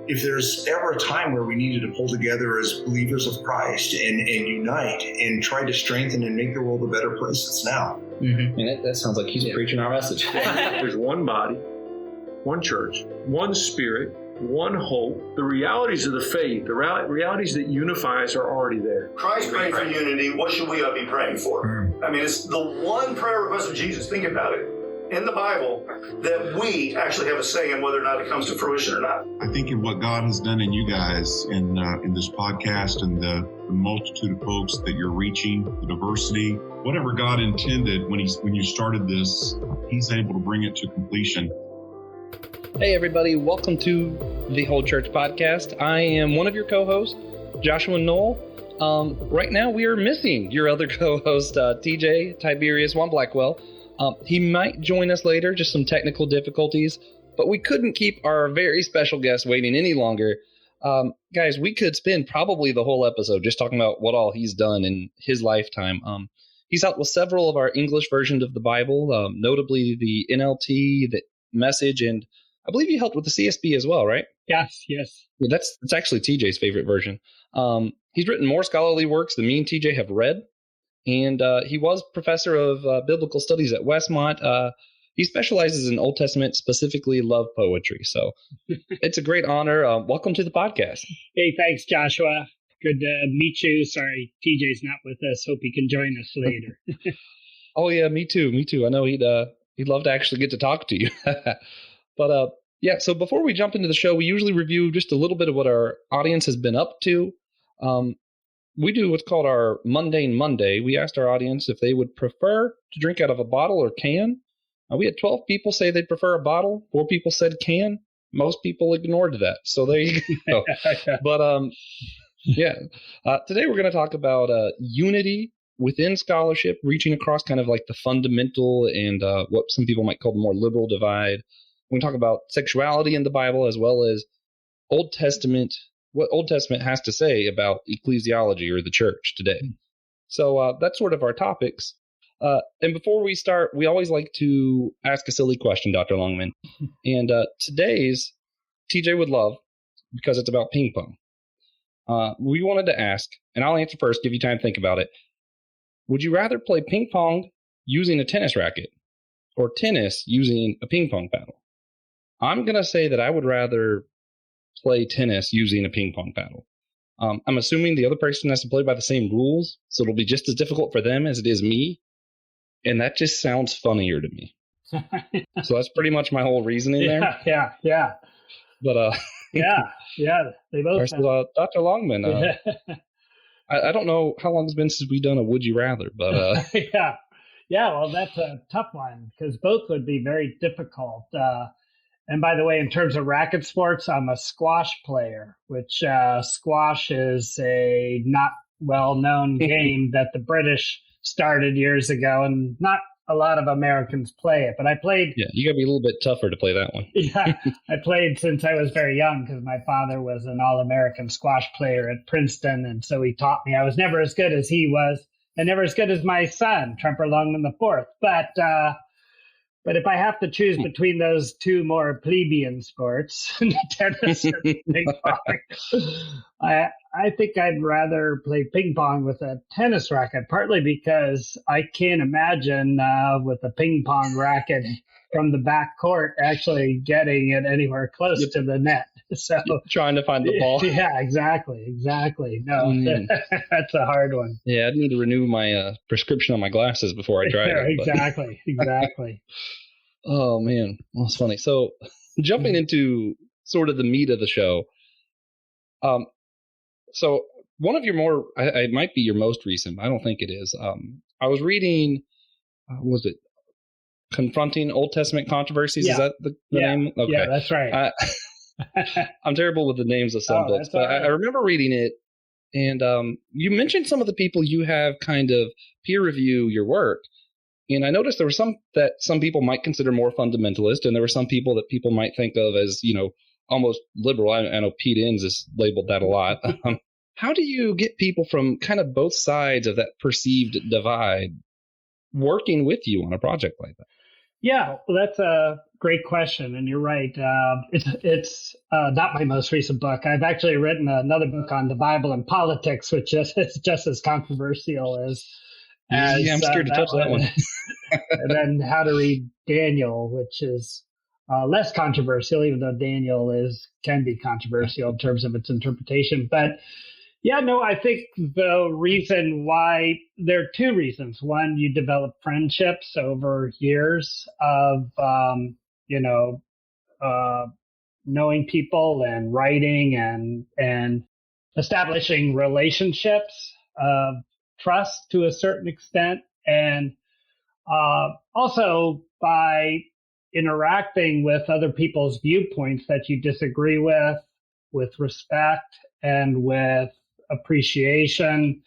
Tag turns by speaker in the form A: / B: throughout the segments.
A: if there's ever a time where we needed to pull together as believers of Christ and unite and try to strengthen and make the world a better place, it's now.
B: Mm-hmm. And that sounds like he's preaching our message.
C: There's one body, one church, one spirit, one hope. The realities of the faith, the realities that unify us are already there.
D: Christ prayed for unity. What should we be praying for? I mean, it's the one prayer request of Jesus. Think about it. In the Bible, that we actually have a say in whether or not it comes to fruition or not.
E: I think in what God has done in you guys in this podcast and the multitude of folks that you're reaching, the diversity, whatever God intended when you started this, He's able to bring it to completion.
F: Hey everybody, welcome to the Whole Church podcast. I am one of your co-hosts, Joshua Knoll. Right now we are missing your other co-host, TJ Tiberius Juan Blackwell. He might join us later, just some technical difficulties, but we couldn't keep our very special guest waiting any longer. Guys, we could spend probably the whole episode just talking about what all he's done in his lifetime. He's helped with several of our English versions of the Bible, notably the NLT, the Message, and I believe you helped with the CSB as well, right?
G: Yes.
F: Yeah, that's actually TJ's favorite version. He's written more scholarly works than me and TJ have read. And he was professor of biblical studies at Westmont. He specializes in Old Testament, specifically love poetry. So it's a great honor. Welcome to the podcast.
G: Hey, thanks, Joshua. Good to meet you. Sorry, TJ's not with us. Hope he can join us later.
F: Oh, yeah, me too. I know he'd love to actually get to talk to you. But yeah, so before we jump into the show, we usually review just a little bit of what our audience has been up to. We do what's called our Mundane Monday. We asked our audience if they would prefer to drink out of a bottle or can. We had 12 people say they'd prefer a bottle. 4 people said can. Most people ignored that. So there you go. But yeah, today we're going to talk about unity within scholarship, reaching across kind of like the fundamental and what some people might call the more liberal divide. We're going to talk about sexuality in the Bible as well as Old Testament, what Old Testament has to say about ecclesiology or the church today. So that's sort of our topics. And before we start, we always like to ask a silly question, Dr. Longman. And today's TJ would love, because it's about ping pong. We wanted to ask, and I'll answer first, give you time to think about it. Would you rather play ping pong using a tennis racket or tennis using a ping pong paddle? I'm going to say that I would rather play tennis using a ping pong paddle. I'm assuming the other person has to play by the same rules, so it'll be just as difficult for them as it is me. And that just sounds funnier to me. So that's pretty much my whole reasoning there.
G: Yeah.
F: But
G: yeah, they both.
F: So, Dr. Longman, I don't know how long it's been since we've done a Would You Rather, but
G: yeah. Well, that's a tough one because both would be very difficult. And by the way, in terms of racket sports, I'm a squash player, which squash is a not well-known game that the British started years ago, and not a lot of Americans play it. But I played.
F: Yeah, you got to be a little bit tougher to play that one.
G: Yeah, I played since I was very young because my father was an All-American squash player at Princeton, and so he taught me. I was never as good as he was, and never as good as my son, Tremper Longman IV. But if I have to choose between those two more plebeian sports, tennis and ping pong, I think I'd rather play ping pong with a tennis racket, partly because I can't imagine with a ping pong racket from the back court actually getting it anywhere close to the net. So
F: trying to find the ball.
G: Yeah, exactly. No, that's a hard one.
F: Yeah, I'd need to renew my prescription on my glasses before I try it.
G: Exactly.
F: Oh, man. Well, that's funny. So jumping into sort of the meat of the show. So one of your more, it might be your most recent, I don't think it is. I was reading, was it Confronting Old Testament Controversies? Yeah. Is that the name? Okay.
G: Yeah, that's right.
F: I'm terrible with the names of some books, but right. I remember reading it, and you mentioned some of the people you have kind of peer review your work, and I noticed there were some that some people might consider more fundamentalist, and there were some people that people might think of as, almost liberal. I know Pete Enns is labeled that a lot. How do you get people from kind of both sides of that perceived divide working with you on a project like that?
G: Yeah, well, that's a great question, and you're right. It's not my most recent book. I've actually written another book on the Bible and politics, which is just as controversial as
F: Yeah, I'm scared to touch that one.
G: And then How to Read Daniel, which is less controversial, even though Daniel can be controversial in terms of its interpretation. But yeah, no, I think the reason why there are two reasons. One, you develop friendships over years of, knowing people and writing and establishing relationships of trust to a certain extent. And also by interacting with other people's viewpoints that you disagree with respect and with appreciation,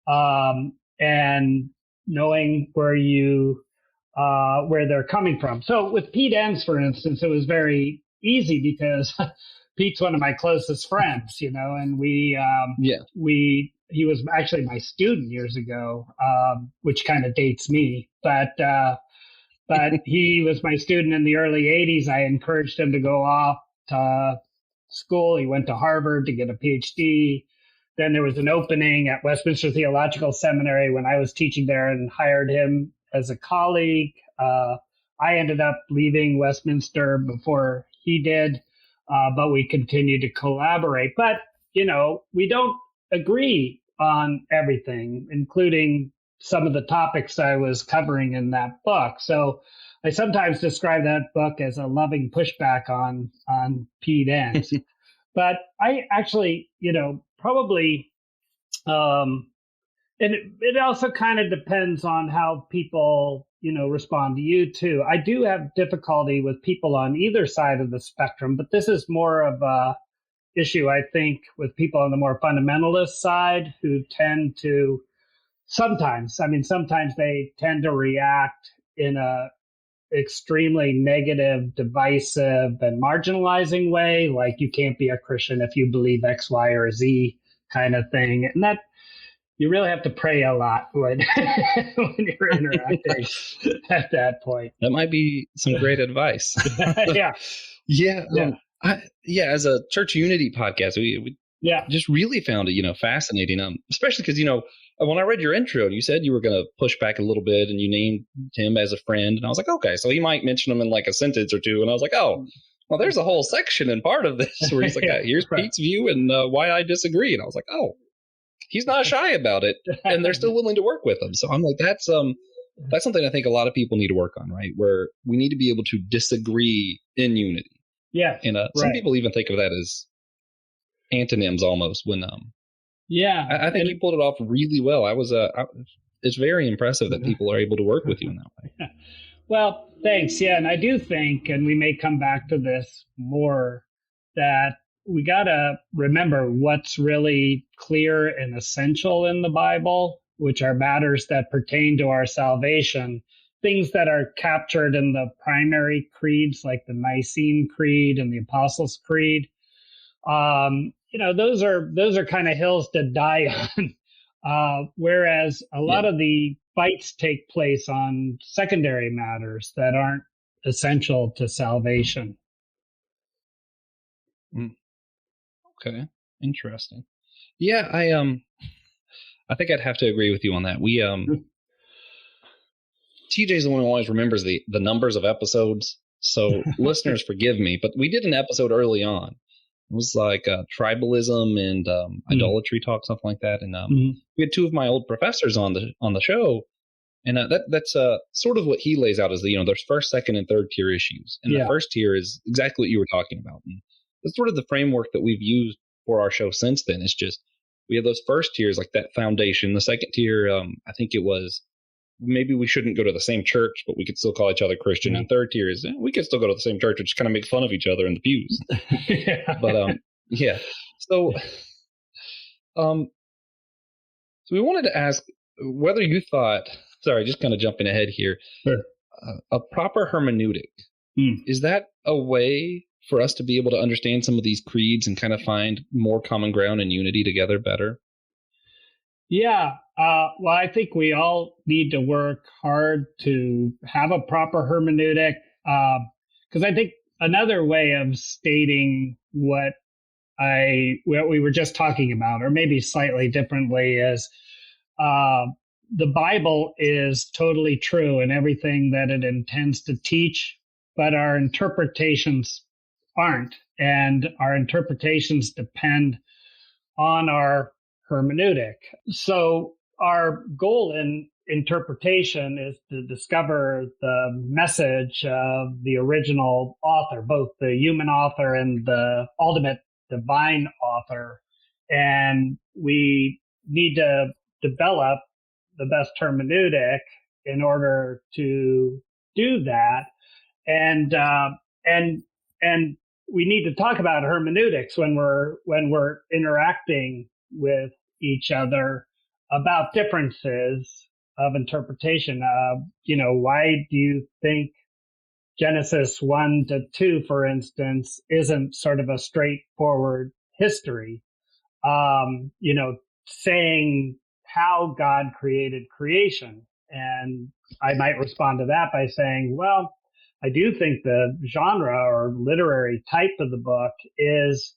G: and knowing where they're coming from. So with Pete Enns, for instance, it was very easy because Pete's one of my closest friends, and he was actually my student years ago, which kind of dates me, but he was my student in the early 80s. I encouraged him to go off to school. He went to Harvard to get a PhD. Then there was an opening at Westminster Theological Seminary when I was teaching there and hired him as a colleague. I ended up leaving Westminster before he did, but we continued to collaborate. But, we don't agree on everything, including some of the topics I was covering in that book. So I sometimes describe that book as a loving pushback on Pete Enns. But I actually, probably, and it also kind of depends on how people, respond to you too. I do have difficulty with people on either side of the spectrum, but this is more of a issue, I think, with people on the more fundamentalist side who tend to sometimes they tend to react in a extremely negative, divisive, and marginalizing way, like you can't be a Christian if you believe X, Y, or Z kind of thing. And that you really have to pray a lot when you're interacting at that point.
F: That might be some great advice.
G: Yeah.
F: As a church unity podcast, we just really found it, fascinating. Especially because, when I read your intro and you said you were going to push back a little bit and you named him as a friend, and I was like, okay, so he might mention him in like a sentence or two. And I was like, oh, well, there's a whole section in part of this where he's like, here's Pete's view and why I disagree. And I was like, oh, he's not shy about it, and they're still willing to work with him. So I'm like, that's something I think a lot of people need to work on, right? Where we need to be able to disagree in unity.
G: Yeah.
F: And some people even think of that as antonyms almost when I think you pulled it off really well. It's very impressive that people are able to work with you in that way.
G: Well, thanks. Yeah. And I do think, and we may come back to this more, that we got to remember what's really clear and essential in the Bible, which are matters that pertain to our salvation, things that are captured in the primary creeds, like the Nicene Creed and the Apostles' Creed. Those are kind of hills to die on. Whereas a lot of the fights take place on secondary matters that aren't essential to salvation.
F: Okay. Interesting. Yeah, I think I'd have to agree with you on that. We TJ's the one who always remembers the numbers of episodes. So listeners forgive me, but we did an episode early on. It was like tribalism and idolatry talk, something like that. And we had two of my old professors on the show, and that's sort of what he lays out as there's first, second, and third tier issues. And the first tier is exactly what you were talking about. And that's sort of the framework that we've used for our show since then. It's just we have those first tiers, like that foundation. The second tier, I think it was maybe we shouldn't go to the same church, but we could still call each other Christian. And third tier is we could still go to the same church and just kind of make fun of each other in the pews. But So we wanted to ask whether you thought, sorry, just kind of jumping ahead here, a proper hermeneutic, is that a way for us to be able to understand some of these creeds and kind of find more common ground and unity together better?
G: Yeah. Well, I think we all need to work hard to have a proper hermeneutic. Because I think another way of stating what we were just talking about, or maybe slightly differently, is uh, the Bible is totally true in everything that it intends to teach, but our interpretations aren't. And our interpretations depend on our hermeneutic. So our goal in interpretation is to discover the message of the original author, both the human author and the ultimate divine author. And we need to develop the best hermeneutic in order to do that. And and and we need to talk about hermeneutics when we're interacting with each other about differences of interpretation. Why do you think Genesis 1 to 2, for instance, isn't sort of a straightforward history? Saying how God created creation. And I might respond to that by saying, well, I do think the genre or literary type of the book is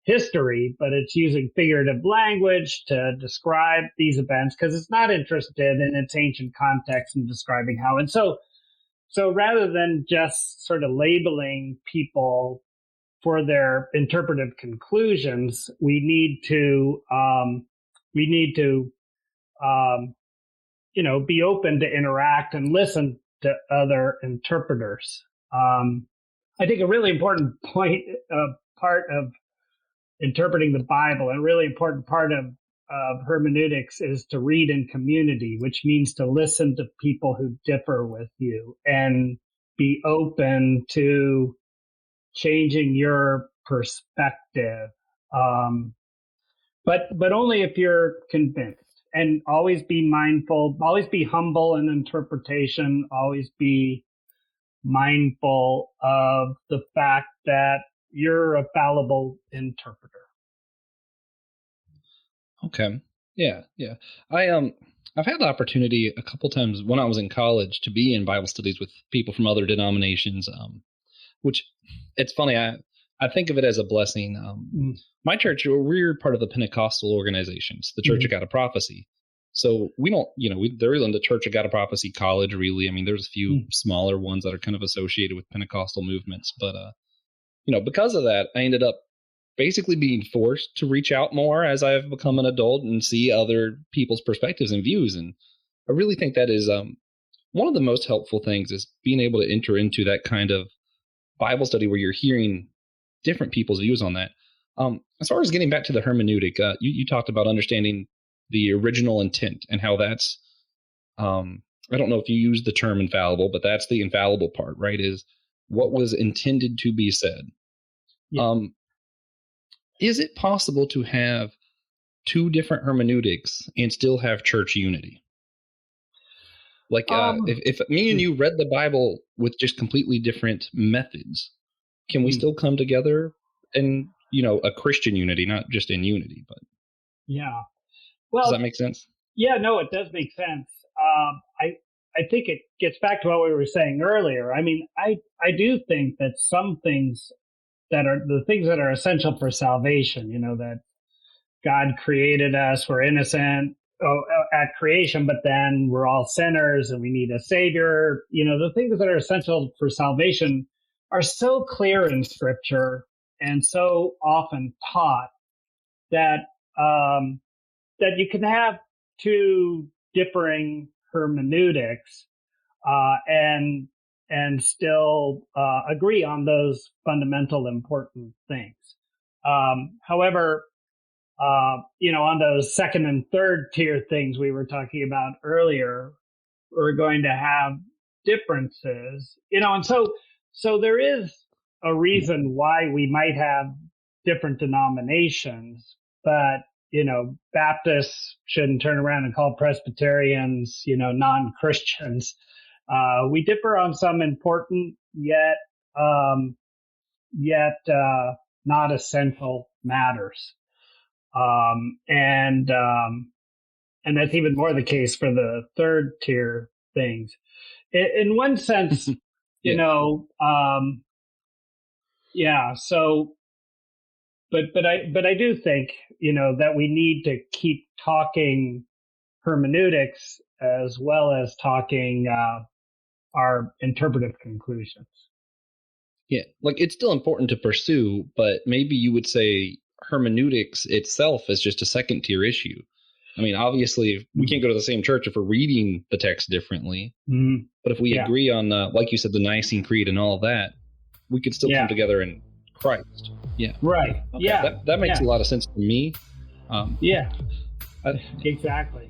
G: history, but it's using figurative language to describe these events because it's not interested in its ancient context and describing how. And so rather than just sort of labeling people for their interpretive conclusions, we need to be open to interact and listen to other interpreters. I think a really important part of interpreting the Bible, and a really important part of hermeneutics, is to read in community, which means to listen to people who differ with you and be open to changing your perspective. But only if you're convinced. And always be mindful, always be humble in interpretation, always be mindful of the fact that you're a fallible interpreter.
F: Okay. Yeah. I've had the opportunity a couple times when I was in college to be in Bible studies with people from other denominations, which it's funny. I think of it as a blessing. My church, we're part of the Pentecostal organizations, the Church of God of Prophecy. So we don't, there isn't a Church of God of Prophecy college, really. I mean, there's a few smaller ones that are kind of associated with Pentecostal movements. But, because of that, I ended up basically being forced to reach out more as I've become an adult and see other people's perspectives and views. And I really think that is one of the most helpful things, is being able to enter into that kind of Bible study where you're hearing different people's views on that. As far as getting back to the hermeneutic, you talked about understanding the original intent and how that's, I don't know if you use the term infallible, but that's the infallible part, right? Is what was intended to be said. Yeah. Is it possible to have two different hermeneutics and still have church unity? Like, if me and you read the Bible with just completely different methods, can we still come together in, a Christian unity, not just in unity? But
G: yeah, well,
F: does that make sense?
G: Yeah, no, it does make sense. I think it gets back to what we were saying earlier. I mean, I do think that some things that are essential for salvation, that God created us, we're innocent at creation, but then we're all sinners and we need a savior. The things that are essential for salvation are so clear in Scripture and so often taught that that you can have two differing hermeneutics and still agree on those fundamental important things. However, on those second and third tier things we were talking about earlier, we're going to have differences, and so there is a reason why we might have different denominations, but Baptists shouldn't turn around and call Presbyterians, non-Christians. We differ on some important yet not essential matters. And that's even more the case for the third tier things. In one sense, you know, so, but I do think, you know, that we need to keep talking hermeneutics as well as talking our interpretive conclusions.
F: Yeah, like it's still important to pursue, but maybe you would say hermeneutics itself is just a second tier issue. I mean, obviously, we can't go to the same church if we're reading the text differently.
G: Mm-hmm.
F: But if we agree on, like you said, the Nicene Creed and all of that, we could still come together in Christ. Yeah.
G: Right.
F: Okay.
G: Yeah.
F: That makes a lot of sense to me.
G: Exactly.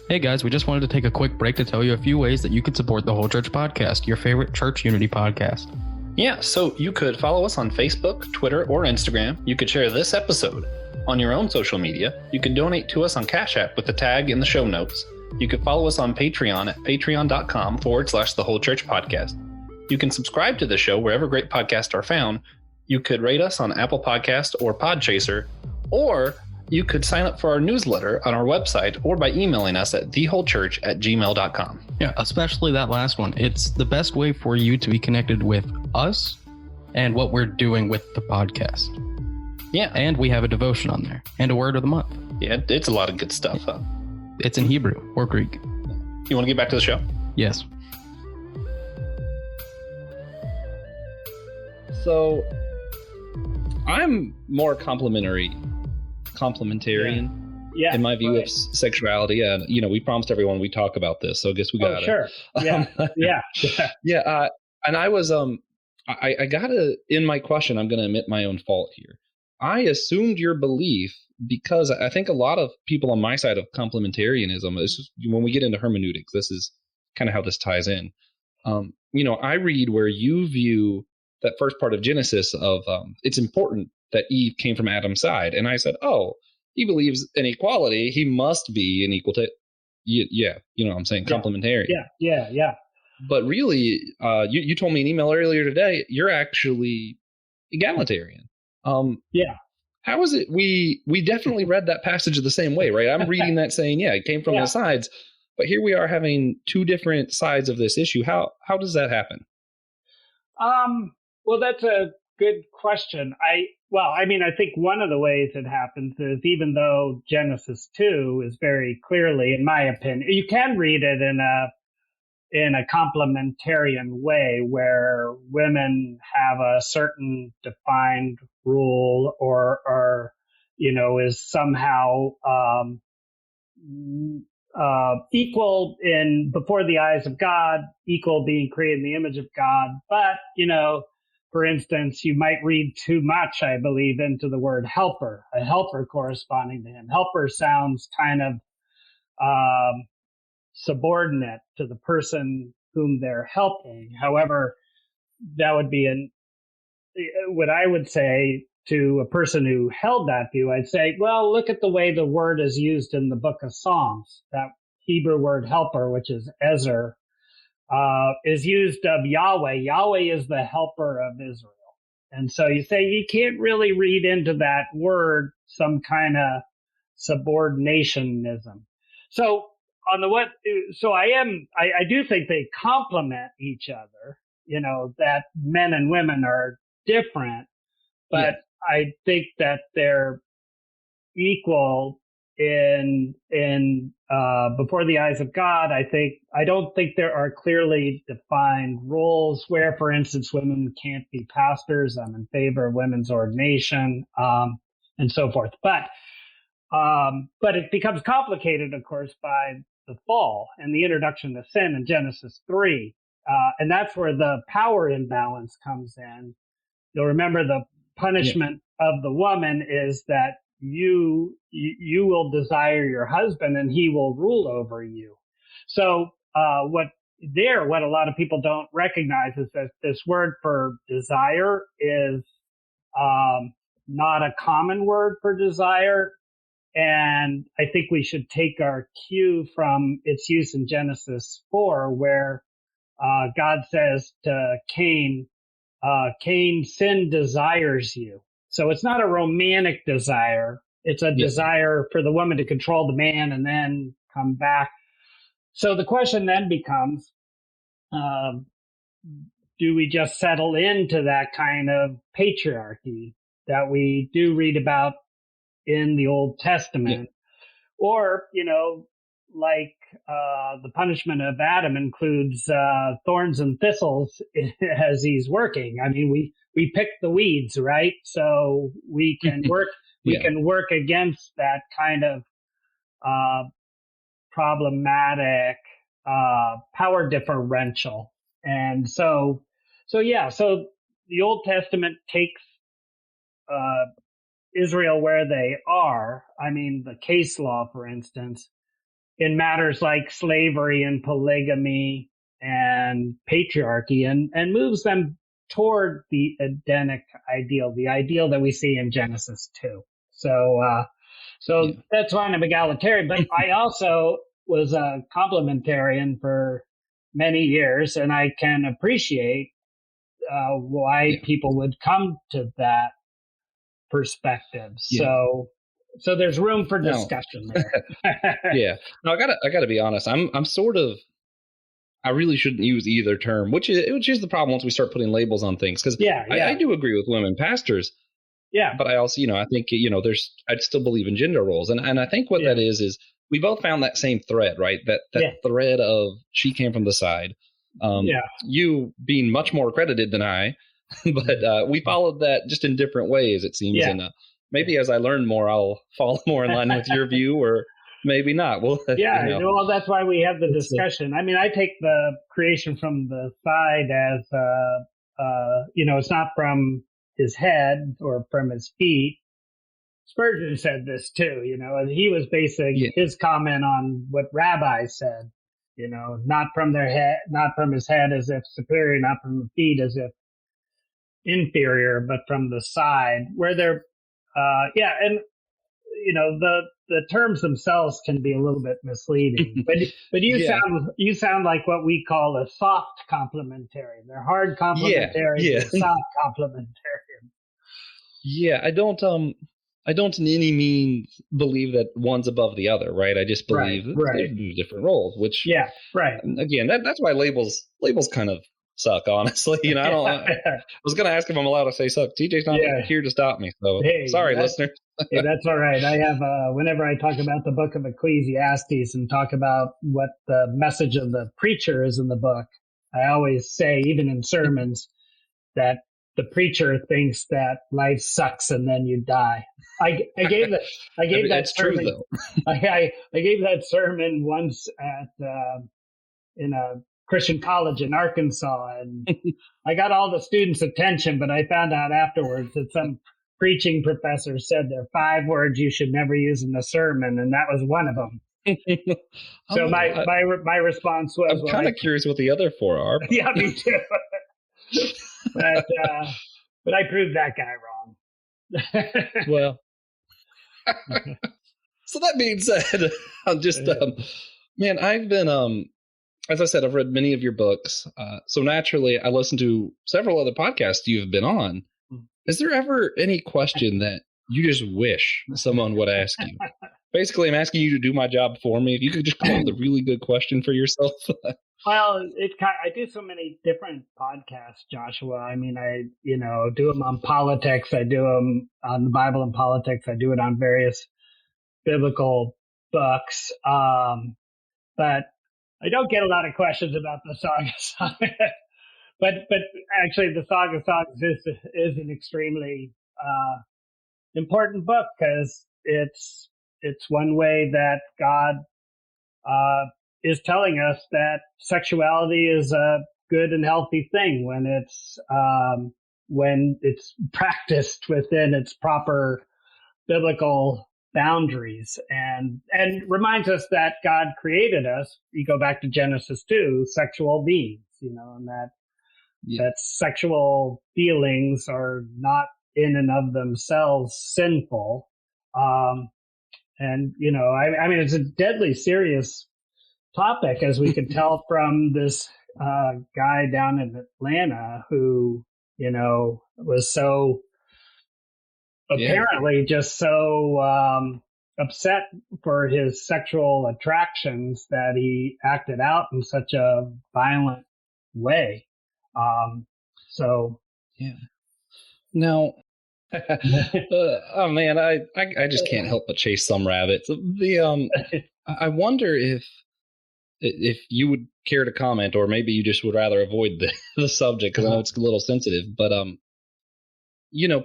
H: Hey guys, we just wanted to take a quick break to tell you a few ways that you could support the Whole Church Podcast, your favorite church unity podcast.
B: Yeah, so you could follow us on Facebook, Twitter, or Instagram. You could share this episode on your own social media. You can donate to us on Cashapp with the tag in the show notes. You could follow us on Patreon at patreon.com/thewholechurch podcast. You can subscribe to the show wherever great podcasts are found. You could rate us on Apple Podcast or Podchaser, or you could sign up for our newsletter on our website or by emailing us at thewholechurch@gmail.com.
H: Yeah, especially that last one. It's the best way for you to be connected with us and what we're doing with the podcast.
B: Yeah.
H: And we have a devotion on there and a word of the month.
B: Yeah, it's a lot of good stuff.
H: It's in Hebrew or Greek.
B: You want to get back to the show?
H: Yes.
F: So I'm more complementarian in my view of sexuality. And, you know, we promised everyone we talk about this, so I guess we got
G: it. Sure. Yeah.
F: And I was, I gotta, in my question, I'm going to admit my own fault here. I assumed your belief because I think a lot of people on my side of complementarianism, this is, when we get into hermeneutics, this is kind of how this ties in. You know, I read where you view that first part of Genesis of it's important that Eve came from Adam's side. And I said, oh, he believes in equality. He must be an equal to, you know what I'm saying, complementarian.
G: Yeah.
F: But really, you told me an email earlier today, you're actually egalitarian. How is it? We definitely read that passage the same way, right? I'm reading that saying, it came from the sides. But here we are having two different sides of this issue. How does that happen?
G: Well, that's a good question. I think one of the ways it happens is, even though Genesis 2 is very clearly, in my opinion, you can read it in a complementarian way where women have a certain defined rule or you know, is somehow equal before the eyes of God, equal being created in the image of God. But, you know, for instance, you might read too much, I believe, into the word helper, a helper corresponding to him. Helper sounds kind of subordinate to the person whom they're helping. However, that would be what I would say to a person who held that view. I'd say, well, look at the way the word is used in the book of Psalms. That Hebrew word helper, which is Ezer, is used of Yahweh. Yahweh is the helper of Israel. And so you say you can't really read into that word some kind of subordinationism. So I do think they complement each other, you know, that men and women are different, but I think that they're equal in before the eyes of God. I don't think there are clearly defined roles where, for instance, women can't be pastors. I'm in favor of women's ordination, and so forth. But it becomes complicated, of course, by the fall and the introduction of sin in Genesis 3. And that's where the power imbalance comes in. You'll remember the punishment of the woman is that you will desire your husband and he will rule over you. So what a lot of people don't recognize is that this word for desire is not a common word for desire. And I think we should take our cue from its use in Genesis 4, where God says to Cain, Cain, sin desires you. So it's not a romantic desire. It's a desire for the woman to control the man and then come back. So the question then becomes, do we just settle into that kind of patriarchy that we do read about in the Old Testament? Or, like the punishment of Adam includes thorns and thistles as he's working. I mean, we pick the weeds, right? So we can work can work against that kind of problematic power differential. And so the Old Testament takes Israel where they are. I mean, the case law, for instance, in matters like slavery and polygamy and patriarchy, and moves them toward the Edenic ideal, the ideal that we see in Genesis 2. So that's why I'm egalitarian, but I also was a complementarian for many years, and I can appreciate why people would come to that perspective. So there's room for discussion there.
F: No, I gotta be honest. I'm sort of, I really shouldn't use either term, which is the problem once we start putting labels on things. Because I do agree with women pastors. Yeah, but I also, I think, I'd still believe in gender roles, and I think what that is we both found that same thread, right? That thread of she came from the side. You being much more accredited than I, but we followed that just in different ways, it seems. And maybe as I learn more, I'll fall more in line with your view, or maybe not. Well,
G: well, that's why we have the discussion. I mean, I take the creation from the side as, it's not from his head or from his feet. Spurgeon said this too, and he was basing his comment on what rabbis said, not from their head, not from his head as if superior, not from the feet as if inferior, but from the side where they're, and the terms themselves can be a little bit misleading, but you sound like what we call a soft complementarian. They're hard complementarians, soft complementarians.
F: Yeah, I don't in any means believe that one's above the other, right? I just believe that there's different roles, which again, that's why labels kind of suck, honestly. I was going to ask if I'm allowed to say suck. TJ's not here to stop me, so sorry, listeners.
G: Hey, that's all right. I have whenever I talk about the book of Ecclesiastes and talk about what the message of the preacher is in the book, I always say, even in sermons, that the preacher thinks that life sucks and then you die. I gave that sermon. True, though. I gave that sermon once in a Christian college in Arkansas, and I got all the students' attention, but I found out afterwards that some preaching professor said there are 5 words you should never use in a sermon, and that was one of them. So my response was,
F: I'm kind of curious what the other 4 are.
G: Yeah, me too. But I proved that guy wrong.
F: Well, so that being said, I'm just man, I've been as I said, I've read many of your books. So naturally, I listen to several other podcasts you've been on. Is there ever any question that you just wish someone would ask you? Basically, I'm asking you to do my job for me. If you could just come up with a really good question for yourself.
G: Well, I do so many different podcasts, Joshua. I mean, I do them on politics. I do them on the Bible and politics. I do it on various biblical books. But I don't get a lot of questions about the Song of Songs. But actually, the Song of Songs is an extremely important book because it's one way that God is telling us that sexuality is a good and healthy thing when it's practiced within its proper biblical boundaries, and reminds us that God created us. You go back to Genesis 2, sexual beings, and that sexual feelings are not in and of themselves sinful. And I mean, it's a deadly serious topic, as we could tell from this guy down in Atlanta who, was so apparently just so upset for his sexual attractions that he acted out in such a violent way.
F: Yeah. Now, oh man, I just can't help but chase some rabbits. I wonder if you would care to comment, or maybe you just would rather avoid the subject because I know it's a little sensitive. But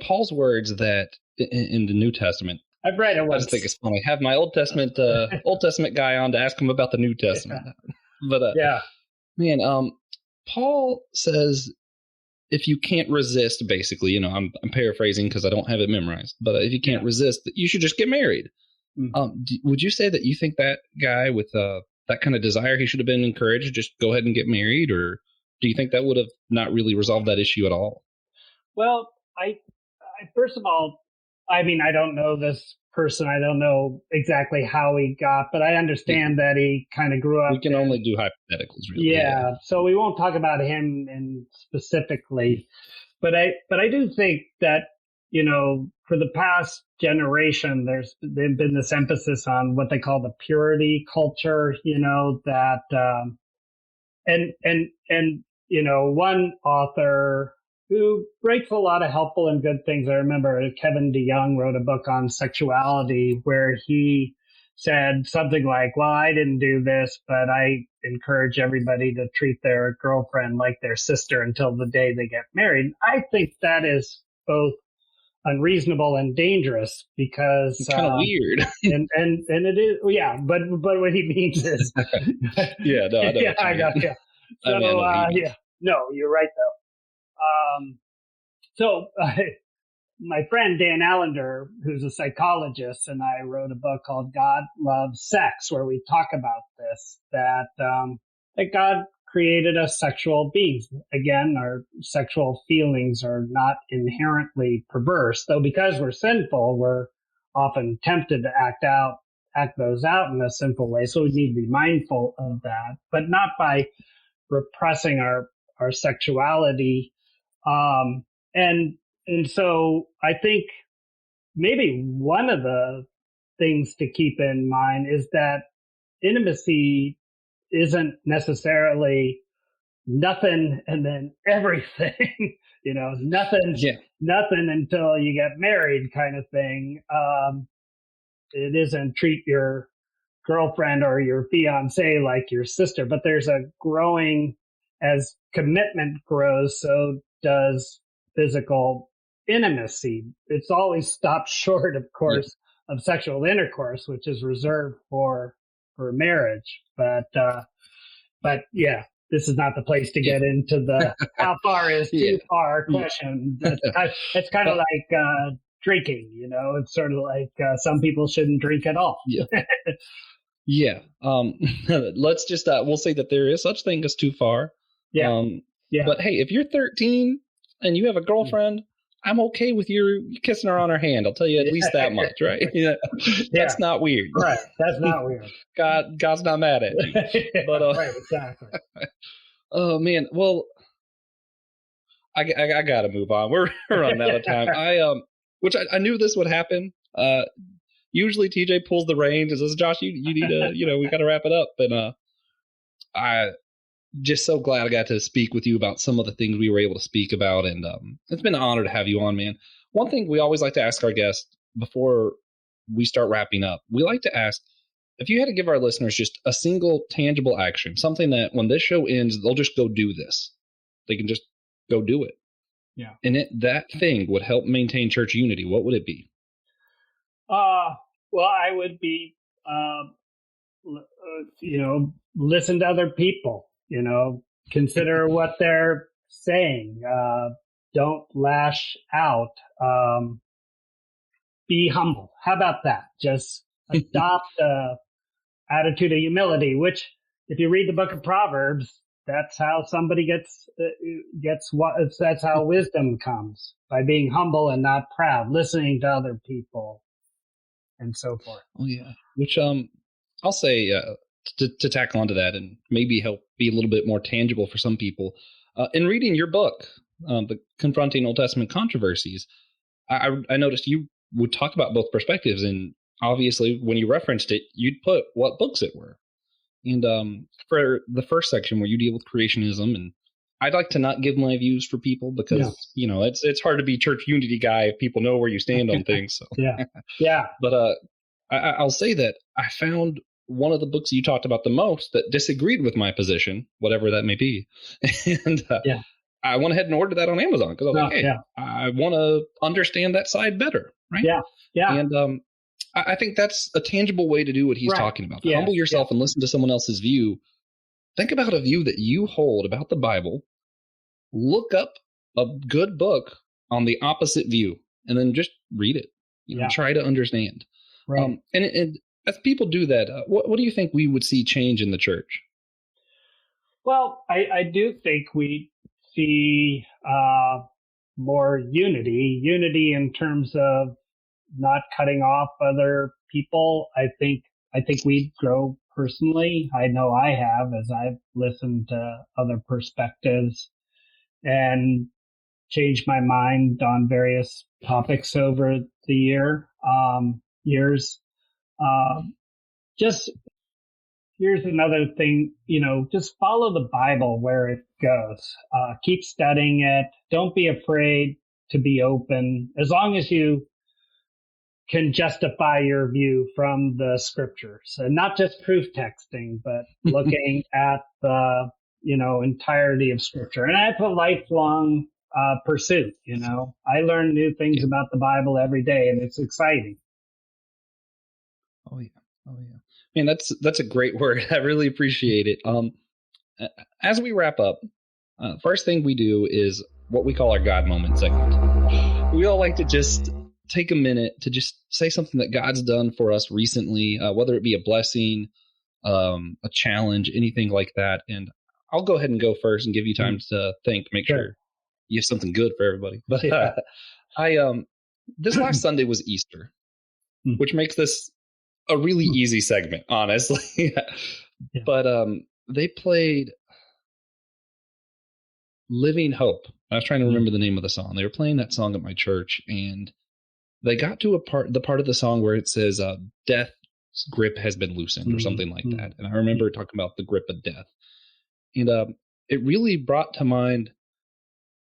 F: Paul's words that in the New Testament.
G: I've read it once.
F: I just think it's funny. Have my Old Testament guy on to ask him about the New Testament. Yeah. But man, Paul says if you can't resist, basically, I'm paraphrasing because I don't have it memorized. But if you can't resist, you should just get married. Mm-hmm. Would you say that you think that guy with that kind of desire, he should have been encouraged to just go ahead and get married, or do you think that would have not really resolved that issue at all?
G: Well, I first of all, I mean, I don't know this person. I don't know exactly how he got, but I understand that he kind of grew up.
F: We can only do hypotheticals, really.
G: Yeah, so we won't talk about him specifically, but I do think that for the past generation, there's been this emphasis on what they call the purity culture. That one author who writes a lot of helpful and good things. I remember Kevin DeYoung wrote a book on sexuality where he said something like, well, I didn't do this, but I encourage everybody to treat their girlfriend like their sister until the day they get married. I think that is both unreasonable and dangerous because
F: it's kind of weird.
G: and it is, yeah, but what he means is
F: yeah, no, I know.
G: Yeah, I got you. So yeah, no, you're right though. My friend Dan Allender, who's a psychologist, and I wrote a book called God Loves Sex, where we talk about this, that God created us sexual beings. Again, our sexual feelings are not inherently perverse, though because we're sinful, we're often tempted to act those out in a sinful way. So we need to be mindful of that, but not by repressing our sexuality. And so I think maybe one of the things to keep in mind is that intimacy isn't necessarily nothing and then everything, nothing until you get married kind of thing. It isn't treat your girlfriend or your fiance like your sister, but there's a growing, as commitment grows, so does physical intimacy. It's always stopped short, of course, of sexual intercourse, which is reserved for marriage. But yeah, this is not the place to get into the how far is too far question. It's kind of like drinking, it's sort of like some people shouldn't drink at all.
F: Yeah. Let's just we'll say that there is such thing as too far.
G: Yeah.
F: But hey, if you're 13 and you have a girlfriend, I'm okay with you kissing her on her hand. I'll tell you at least that much, right? That's not weird.
G: Right. That's not weird.
F: God's not mad at you. But
G: right, exactly.
F: Oh man, well, I gotta move on. We're running out of time. Which I knew this would happen. Usually TJ pulls the reins and says, Josh, you need to, we got to wrap it up. And I just so glad I got to speak with you about some of the things we were able to speak about. And it's been an honor to have you on, man. One thing we always like to ask our guests before we start wrapping up, we like to ask, if you had to give our listeners just a single tangible action, something that when this show ends, they'll just go do this. They can just go do it.
G: Yeah.
F: And that thing would help maintain church unity. What would it be?
G: Well, I would be, listen to other people, consider what they're saying. Don't lash out. Be humble. How about that? Just adopt a attitude of humility, which if you read the book of Proverbs, that's how somebody that's how wisdom comes, by being humble and not proud, listening to other people, and so forth.
F: Oh yeah. Which I'll say to tackle onto that and maybe help be a little bit more tangible for some people. In reading your book, the Confronting Old Testament Controversies, I noticed you would talk about both perspectives, and obviously when you referenced it, you'd put what books it were. And for the first section where you deal with creationism, and I'd like to not give my views for people because, it's hard to be church unity guy if people know where you stand on things. So.
G: Yeah.
F: But I'll say that I found one of the books you talked about the most that disagreed with my position, whatever that may be. And I went ahead and ordered that on Amazon because I was like, hey, I want to understand that side better. Right.
G: Yeah.
F: And I think that's a tangible way to do what he's talking about. Humble yourself and listen to someone else's view. Think about a view that you hold about the Bible. Look up a good book on the opposite view and then just read it. Try to understand.
G: Right.
F: And as people do that, what do you think we would see change in the church?
G: Well, I do think we see more unity in terms of not cutting off other people. I think we'd grow personally. I know I have, as I've listened to other perspectives and changed my mind on various topics over the years. Just here's another thing, just follow the Bible where it goes. Keep studying it. Don't be afraid to be open. As long as you can justify your view from the scriptures, and not just proof texting, but looking at the, entirety of scripture. And that's a lifelong pursuit. I learn new things about the Bible every day, and it's exciting.
F: Oh yeah. Man, that's a great word. I really appreciate it. As we wrap up, first thing we do is what we call our God moment segment. We all like to just take a minute to just say something that God's done for us recently, whether it be a blessing, a challenge, anything like that. And I'll go ahead and go first and give you time to think, make sure you have something good for everybody. But this last Sunday was Easter, which makes this a really easy segment, honestly. But they played Living Hope. I was trying to remember the name of the song. They were playing that song at my church, and they got to the part of the song where it says death's grip has been loosened or something like that. And I remember talking about the grip of death. And it really brought to mind,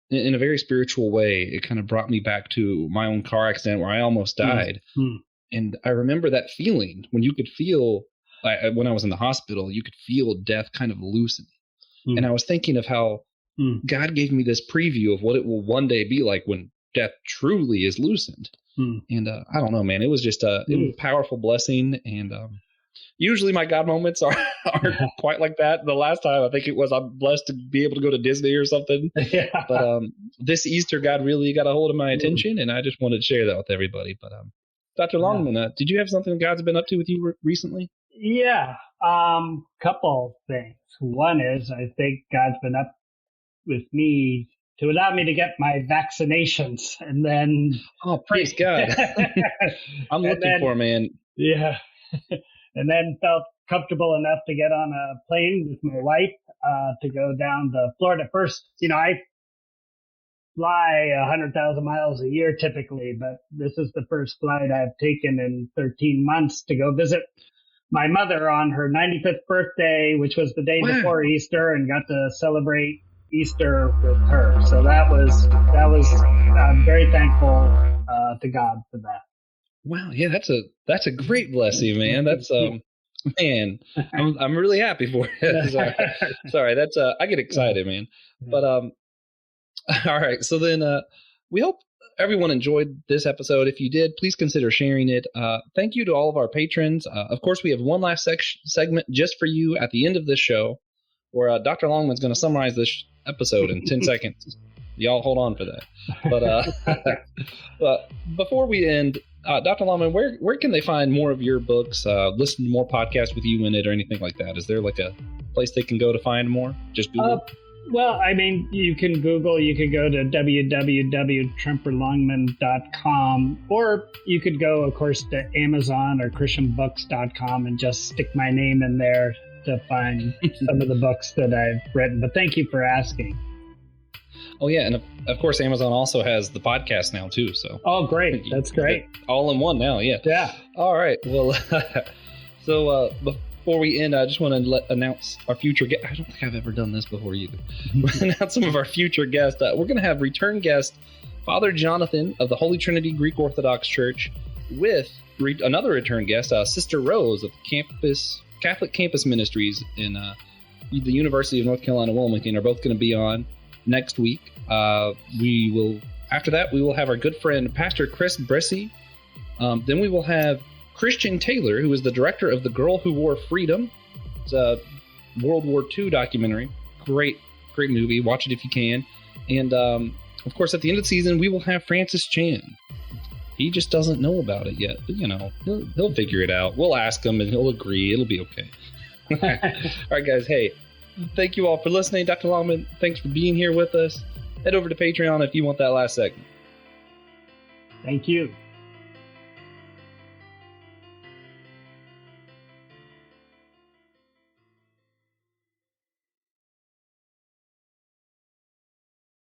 F: in a very spiritual way, it kind of brought me back to my own car accident where I almost died. And I remember that feeling when you could feel, when I was in the hospital, you could feel death kind of loosen. And I was thinking of how God gave me this preview of what it will one day be like when death truly is loosened. And I don't know, man, it was just it was a powerful blessing. And usually my God moments aren't quite like that. The last time I think it was, I'm blessed to be able to go to Disney or something. But this Easter, God really got a hold of my attention, and I just wanted to share that with everybody. But Dr. Longman, did you have something God's been up to with you recently?
G: Yeah, couple things. One is I think God's been up with me to allow me to get my vaccinations, and then
F: praise God. I'm looking for, man.
G: Yeah. And then felt comfortable enough to get on a plane with my wife to go down to Florida. First, I fly 100,000 miles a year typically, but this is the first flight I've taken in 13 months to go visit my mother on her 95th birthday, which was the day before Easter, and got to celebrate Easter with her. So that was I'm very thankful to God for that.
F: Wow, yeah, that's a great blessing, man. That's man, I'm really happy for you. Sorry, that's I get excited, man. But all right, so then we hope everyone enjoyed this episode. If you did, please consider sharing it. Thank you to all of our patrons. Of course, we have one last segment just for you at the end of this show, where Dr. Longman's going to summarize this episode in 10 seconds. Y'all hold on for that. But before we end, Dr. Longman, where can they find more of your books, listen to more podcasts with you in it, or anything like that? Is there like a place they can go to find more? Just Google?
G: Well, I mean, you can Google, you could go to www.tremperlongman.com, or you could go, of course, to Amazon or christianbooks.com and just stick my name in there. to find some of the books that I've written. But thank you for asking.
B: Oh, yeah. And of course, Amazon also has the podcast now, too. So.
G: Oh, great. That's great.
B: All in one now. Yeah.
G: Yeah.
B: All right. Well, so before we end, I just want to announce our future guest. I don't think I've ever done this before either. Announce some of our future guests. We're going to have return guest Father Jonathan of the Holy Trinity Greek Orthodox Church with another return guest, Sister Rose of Catholic Campus Ministries in the University of North Carolina, Wilmington, are both going to be on next week. After that, we will have our good friend Pastor Chris Brissy. Then we will have Christian Taylor, who is the director of The Girl Who Wore Freedom. It's a World War II documentary. Great movie. Watch it if you can. And of course, at the end of the season, we will have Francis Chan. He just doesn't know about it yet, but he'll figure it out. We'll ask him and he'll agree. It'll be okay. All right, guys. Hey, thank you all for listening. Dr. Longman, thanks for being here with us. Head over to Patreon if you want that last segment.
G: Thank you.